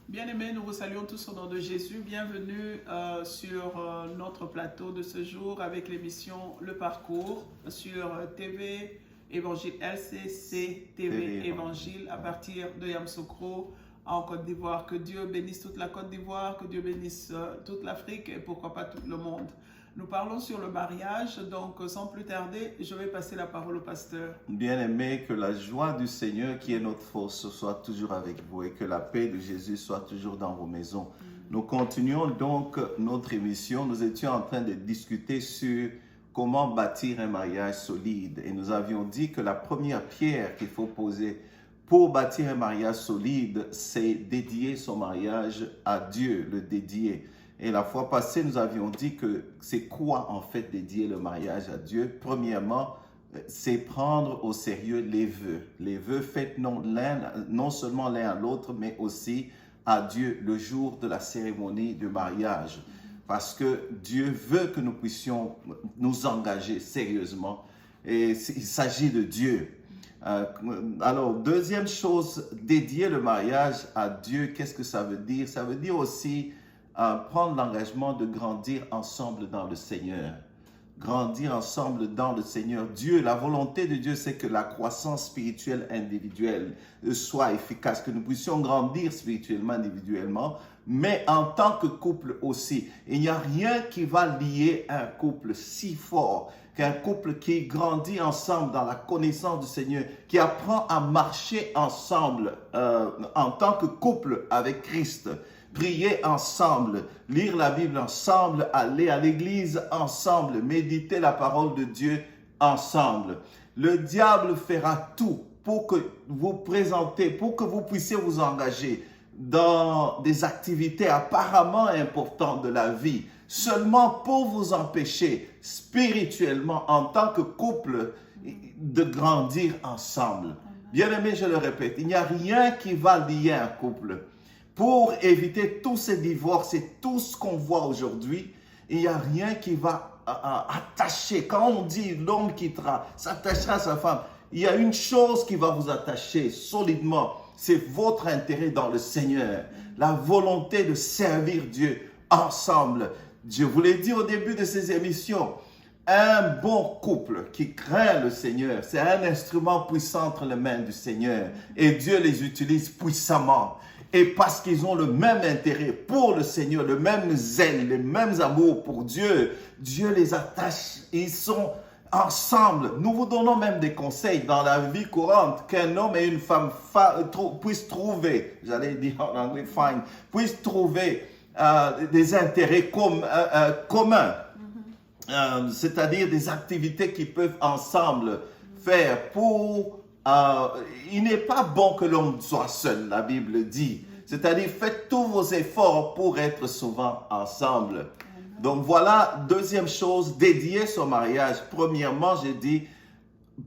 Bien-aimés, nous vous saluons tous au nom de Jésus. Bienvenue sur notre plateau de ce jour avec l'émission Le Parcours sur TV Évangile, LCC TV Évangile à partir de Yamoussoukro en Côte d'Ivoire. Que Dieu bénisse toute la Côte d'Ivoire, que Dieu bénisse toute l'Afrique et pourquoi pas tout le monde. Nous parlons sur le mariage, donc sans plus tarder, je vais passer la parole au pasteur. Bien-aimés, que la joie du Seigneur qui est notre force soit toujours avec vous et que la paix de Jésus soit toujours dans vos maisons. Nous continuons donc notre émission. Nous étions en train de discuter sur comment bâtir un mariage solide et nous avions dit que la première pierre qu'il faut poser pour bâtir un mariage solide, c'est dédier son mariage à Dieu, le dédier. Et la fois passée, nous avions dit que c'est quoi en fait dédier le mariage à Dieu? Premièrement, c'est prendre au sérieux les vœux. Les vœux faits non seulement l'un à l'autre, mais aussi à Dieu le jour de la cérémonie du mariage. Parce que Dieu veut que nous puissions nous engager sérieusement. Et il s'agit de Dieu. Alors, deuxième chose, dédier le mariage à Dieu, qu'est-ce que ça veut dire? Ça veut dire aussi prendre l'engagement de grandir ensemble dans le Seigneur. Grandir ensemble dans le Seigneur. Dieu, la volonté de Dieu, c'est que la croissance spirituelle individuelle soit efficace, que nous puissions grandir spirituellement, individuellement, mais en tant que couple aussi. Il n'y a rien qui va lier un couple si fort qu'un couple qui grandit ensemble dans la connaissance du Seigneur, qui apprend à marcher ensemble en tant que couple avec Christ. Prier ensemble, lire la Bible ensemble, aller à l'église ensemble, méditer la parole de Dieu ensemble. Le diable fera tout pour que vous présentez, pour que vous puissiez vous engager dans des activités apparemment importantes de la vie, seulement pour vous empêcher spirituellement en tant que couple de grandir ensemble. Bien-aimé, je le répète, il n'y a rien qui va lier un couple. Pour éviter tous ces divorces et tout ce qu'on voit aujourd'hui, il n'y a rien qui va attacher. Quand on dit l'homme s'attachera à sa femme, il y a une chose qui va vous attacher solidement. C'est votre intérêt dans le Seigneur. La volonté de servir Dieu ensemble. Je vous l'ai dit au début de ces émissions. Un bon couple qui craint le Seigneur, c'est un instrument puissant entre les mains du Seigneur. Et Dieu les utilise puissamment. Et parce qu'ils ont le même intérêt pour le Seigneur, le même zèle, les mêmes amours pour Dieu, Dieu les attache. Ils sont ensemble. Nous vous donnons même des conseils dans la vie courante qu'un homme et une femme puissent trouver, j'allais dire en anglais find, puissent trouver des intérêts communs. C'est-à-dire des activités qu'ils peuvent ensemble faire pour... il n'est pas bon que l'homme soit seul, la Bible dit. C'est-à-dire, faites tous vos efforts pour être souvent ensemble. Donc voilà, deuxième chose, dédier son mariage. Premièrement, j'ai dit,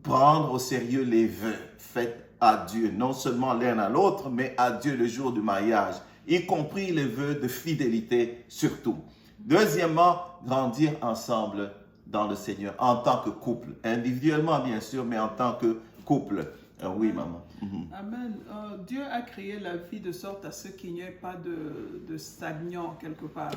prendre au sérieux les vœux faits à Dieu. Non seulement l'un à l'autre, mais à Dieu le jour du mariage. Y compris les vœux de fidélité surtout. Deuxièmement, grandir ensemble dans le Seigneur en tant que couple. Individuellement, bien sûr, mais en tant que couple. Oui, maman. Amen. Dieu a créé la vie de sorte à ce qu'il n'y ait pas de stagnant quelque part.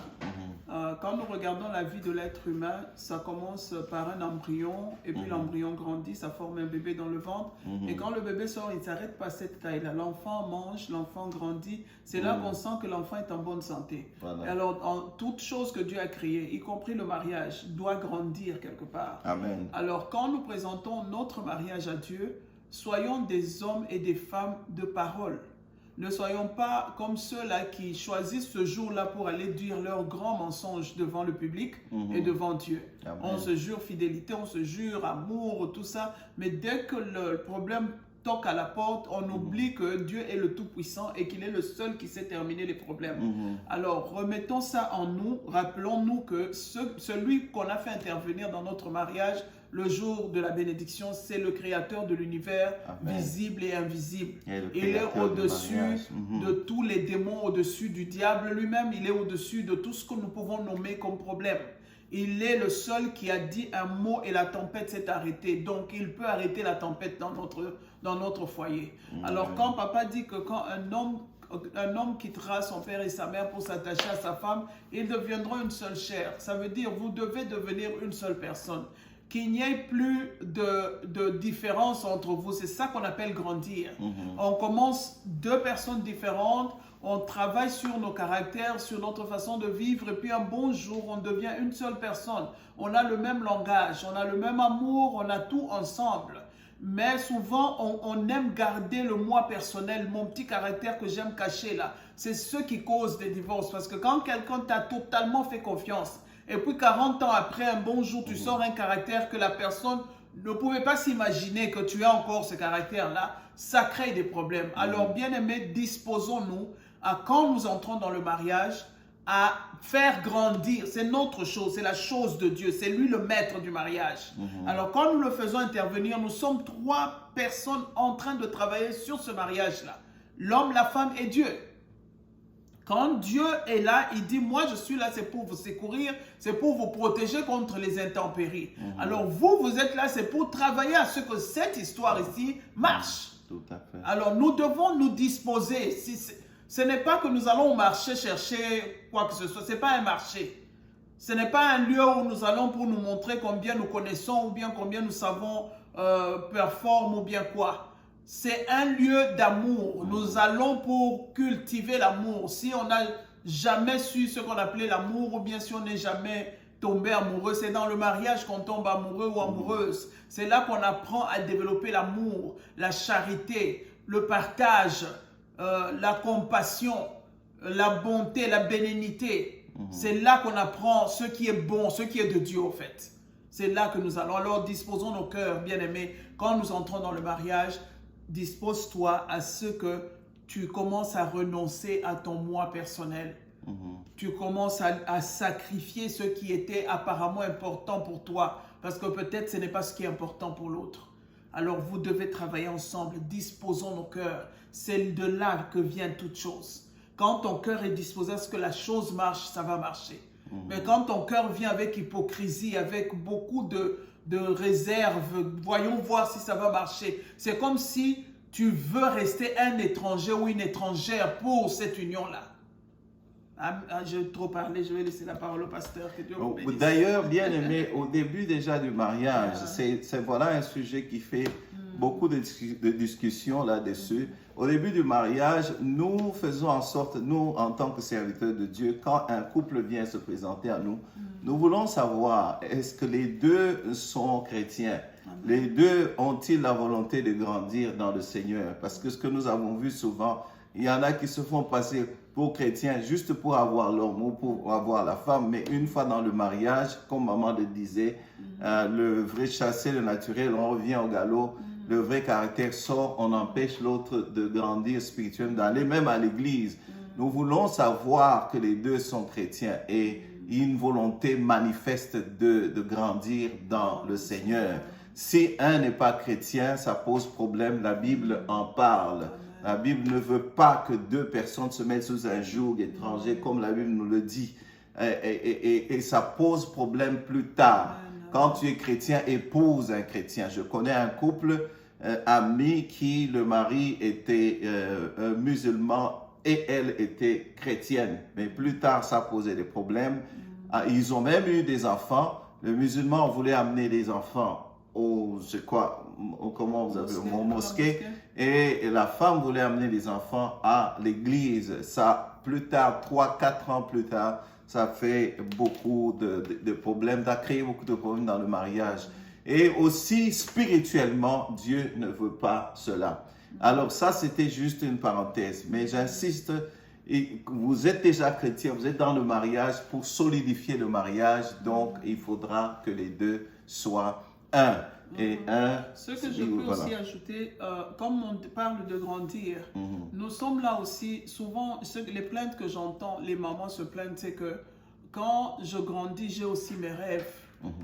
Quand nous regardons la vie de l'être humain, ça commence par un embryon, et puis l'embryon grandit, ça forme un bébé dans le ventre. Et quand le bébé sort, il ne s'arrête pas à cette taille-là. L'enfant mange, l'enfant grandit. C'est là qu'on sent que l'enfant est en bonne santé. Voilà. Alors, toute chose que Dieu a créée, y compris le mariage, doit grandir quelque part. Amen. Alors, quand nous présentons notre mariage à Dieu, soyons des hommes et des femmes de parole. Ne soyons pas comme ceux-là qui choisissent ce jour-là pour aller dire leurs grands mensonges devant le public et devant Dieu. Amen. On se jure fidélité, on se jure amour, tout ça. Mais dès que le problème toque à la porte, on oublie que Dieu est le Tout-Puissant et qu'il est le seul qui sait terminer les problèmes. Alors, remettons ça en nous. Rappelons-nous que celui qu'on a fait intervenir dans notre mariage, le jour de la bénédiction, c'est le créateur de l'univers visible et invisible. Il est au-dessus de tous les démons, au-dessus du diable lui-même. Il est au-dessus de tout ce que nous pouvons nommer comme problème. Il est le seul qui a dit un mot et la tempête s'est arrêtée. Donc, il peut arrêter la tempête dans notre foyer. Alors, quand papa dit que quand un homme un homme quittera son père et sa mère pour s'attacher à sa femme, ils deviendront une seule chair. Ça veut dire vous devez devenir une seule personne. Qu'il n'y ait plus de différence entre vous. C'est ça qu'on appelle grandir. On commence deux personnes différentes, on travaille sur nos caractères, sur notre façon de vivre, et puis un bon jour, on devient une seule personne. On a le même langage, on a le même amour, on a tout ensemble. Mais souvent, on aime garder le moi personnel, mon petit caractère que j'aime cacher là. C'est ce qui cause des divorces. Parce que quand quelqu'un t'a totalement fait confiance, et puis 40 ans après, un bon jour, tu sors un caractère que la personne ne pouvait pas s'imaginer que tu as encore ce caractère-là, ça crée des problèmes. Alors, bien aimés, disposons-nous à, quand nous entrons dans le mariage, à faire grandir. C'est notre chose, c'est la chose de Dieu, c'est lui le maître du mariage. Alors quand nous le faisons intervenir, nous sommes trois personnes en train de travailler sur ce mariage-là. L'homme, la femme et Dieu. Quand Dieu est là, il dit, moi je suis là, c'est pour vous secourir, c'est pour vous protéger contre les intempéries. Alors vous êtes là, c'est pour travailler à ce que cette histoire ici marche. Tout à fait. Alors nous devons nous disposer. Ce n'est pas que nous allons au marché chercher quoi que ce soit. Ce n'est pas un marché. Ce n'est pas un lieu où nous allons pour nous montrer combien nous connaissons ou bien combien nous savons performer ou bien quoi. C'est un lieu d'amour. Nous allons pour cultiver l'amour. Si on n'a jamais su ce qu'on appelait l'amour ou bien si on n'est jamais tombé amoureux, c'est dans le mariage qu'on tombe amoureux ou amoureuse. C'est là qu'on apprend à développer l'amour, la charité, le partage, la compassion, la bonté, la bénignité. C'est là qu'on apprend ce qui est bon, ce qui est de Dieu, en fait. C'est là que nous allons. Alors, disposons nos cœurs, bien-aimés. Quand nous entrons dans le mariage, dispose-toi à ce que tu commences à renoncer à ton moi personnel. Tu commences à sacrifier ce qui était apparemment important pour toi, parce que peut-être ce n'est pas ce qui est important pour l'autre. Alors, vous devez travailler ensemble. Disposons nos cœurs. C'est de là que vient toute chose. Quand ton cœur est disposé à ce que la chose marche, ça va marcher. Mais quand ton cœur vient avec hypocrisie, avec beaucoup de réserve, voyons voir si ça va marcher. C'est comme si tu veux rester un étranger ou une étrangère pour cette union-là. J'ai trop parlé, je vais laisser la parole au pasteur. D'ailleurs, bien aimé, au début déjà du mariage, c'est voilà un sujet qui fait beaucoup de discussions là-dessus. Au début du mariage, nous faisons en sorte, nous, en tant que serviteurs de Dieu, quand un couple vient se présenter à nous, nous voulons savoir, est-ce que les deux sont chrétiens? Les deux ont-ils la volonté de grandir dans le Seigneur? Parce que ce que nous avons vu souvent, il y en a qui se font passer pour chrétiens juste pour avoir l'homme ou pour avoir la femme, mais une fois dans le mariage, comme maman le disait, le vrai chasser le naturel, on revient au galop. Le vrai caractère sort, on empêche l'autre de grandir spirituellement, d'aller même à l'église. Nous voulons savoir que les deux sont chrétiens et une volonté manifeste de grandir dans le Seigneur. Si un n'est pas chrétien, ça pose problème. La Bible en parle. La Bible ne veut pas que deux personnes se mettent sous un joug étranger, comme la Bible nous le dit. Et ça pose problème plus tard. Quand tu es chrétien, épouse un chrétien. Je connais un couple ami qui, le mari était musulman et elle était chrétienne. Mais plus tard, ça posait des problèmes. Ils ont même eu des enfants. Le musulman voulait amener les enfants au mosquée. Et la femme voulait amener les enfants à l'église. Ça, plus tard, 3-4 ans plus tard, ça fait beaucoup de problèmes, ça a créé beaucoup de problèmes dans le mariage. Et aussi, spirituellement, Dieu ne veut pas cela. Alors ça, c'était juste une parenthèse. Mais j'insiste, vous êtes déjà chrétien, vous êtes dans le mariage pour solidifier le mariage. Donc, il faudra que les deux soient un. Et un. Ce que je peux aussi ajouter, comme on parle de grandir, nous sommes là aussi, souvent, les plaintes que j'entends, les mamans se plaignent, c'est que quand je grandis, j'ai aussi mes rêves.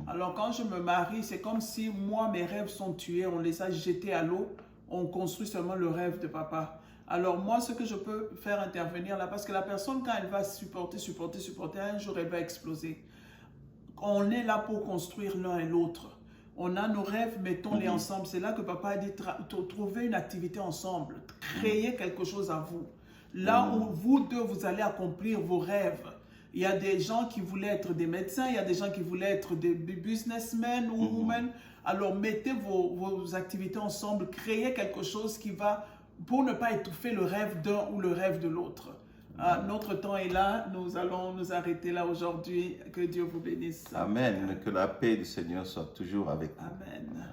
Alors quand je me marie, c'est comme si moi, mes rêves sont tués, on les a jetés à l'eau, on construit seulement le rêve de papa. Alors moi, ce que je peux faire intervenir là, parce que la personne, quand elle va supporter, un jour, elle va exploser. On est là pour construire l'un et l'autre. On a nos rêves, mettons-les ensemble. C'est là que papa a dit, trouver une activité ensemble, créer quelque chose à vous. là où vous deux, vous allez accomplir vos rêves. Il y a des gens qui voulaient être des médecins, il y a des gens qui voulaient être des businessmen ou women. Alors, mettez vos activités ensemble, créez quelque chose qui va, pour ne pas étouffer le rêve d'un ou le rêve de l'autre. Notre temps est là, nous allons nous arrêter là aujourd'hui. Que Dieu vous bénisse. Amen. Que la paix du Seigneur soit toujours avec vous. Amen.